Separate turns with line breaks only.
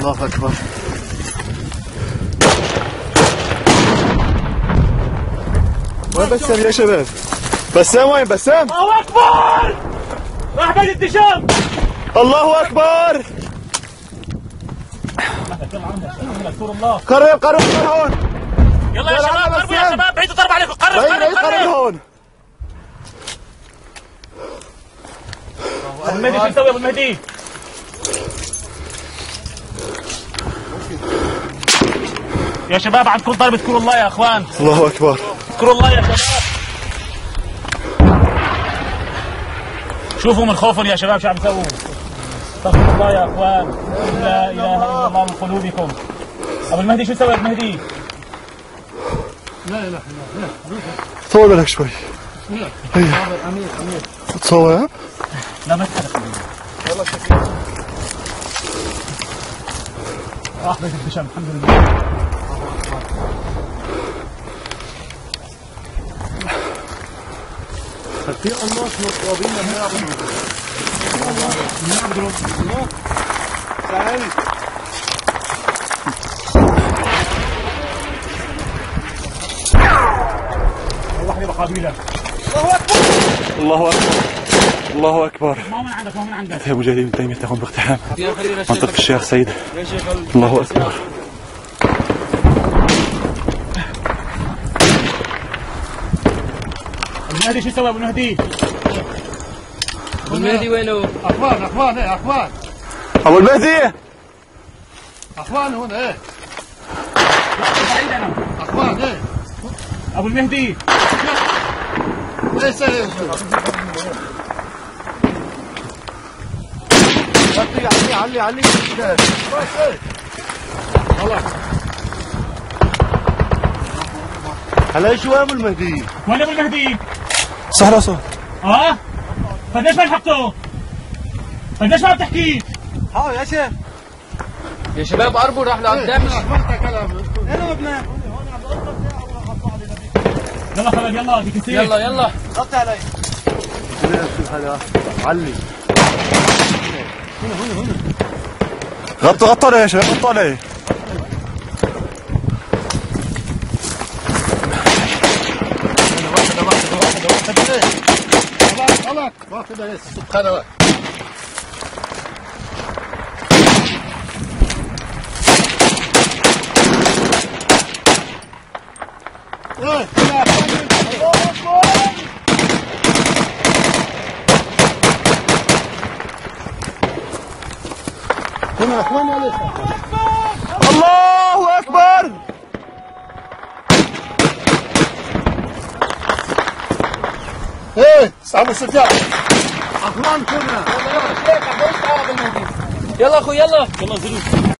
الله أكبر. وين بسام يا شباب؟ بسام وين بسام؟
الله أكبر! راح بيت الدشام.
الله أكبر. قرب قرب هون.
يلا يا شباب قربوا يا شباب، بعيدوا ضرب عليكم. قرب
قرب هون.
ابو المهدي شو نسوي ابو المهدي؟ يا شباب عندكم ضرب، اذكروا الله يا اخوان.
الله أكبر.
اذكروا الله يا شباب. شوفوا من خوفهم يا شباب شو عم يسووا. استغفر الله يا اخوان، لا اله الا الله من قلوبكم. ابو المهدي شو نسوي ابو المهدي؟
لا اله الا الله.
طول بالك شوي. هيا تصور ها؟
لا ما تحرك. يلا شكرا. راح بيت الدشام الحمد لله.
في قناص مصابين بنعبد الله. تعالي.
روحني بقابيلك.
الله أكبر. الله أكبر.
ما من عندك ما من عندك.
يا مجاهدين ابن تيمية تقوم باقتحام منطقة الشيخ سيد. الله أكبر.
ابو المهدي شو يسوي ابو المهدي؟
ابو المهدي وينه؟ اخوان اخوان ايه اخوان.
أبو المهدي.
اخوان هون ايه.
بعيد انا.
اخوان ايه.
ابو المهدي.
ليس ايه. علي علي خلاص.
هلا شو ابو المهدي؟
وين ابو المهدي؟
صح راسه.
قديش ما لحقته؟ قديش ما بتحكي؟
ها يا شيخ. يا شباب قربوا راح لقدام.
يلا لبنان. يلا خالد يلا بدك نسير.
يلا يلا.
غطي علي. علي. هنا غطوا عليه يا شباب، غطوا عليه.
غلط واخد عليه سبحان الله. هنا اخوان عليك.
الله أكبر.
ايه صعب الستار. اخوان كلنا. يلا اخوي يلا.
يلا زلوا.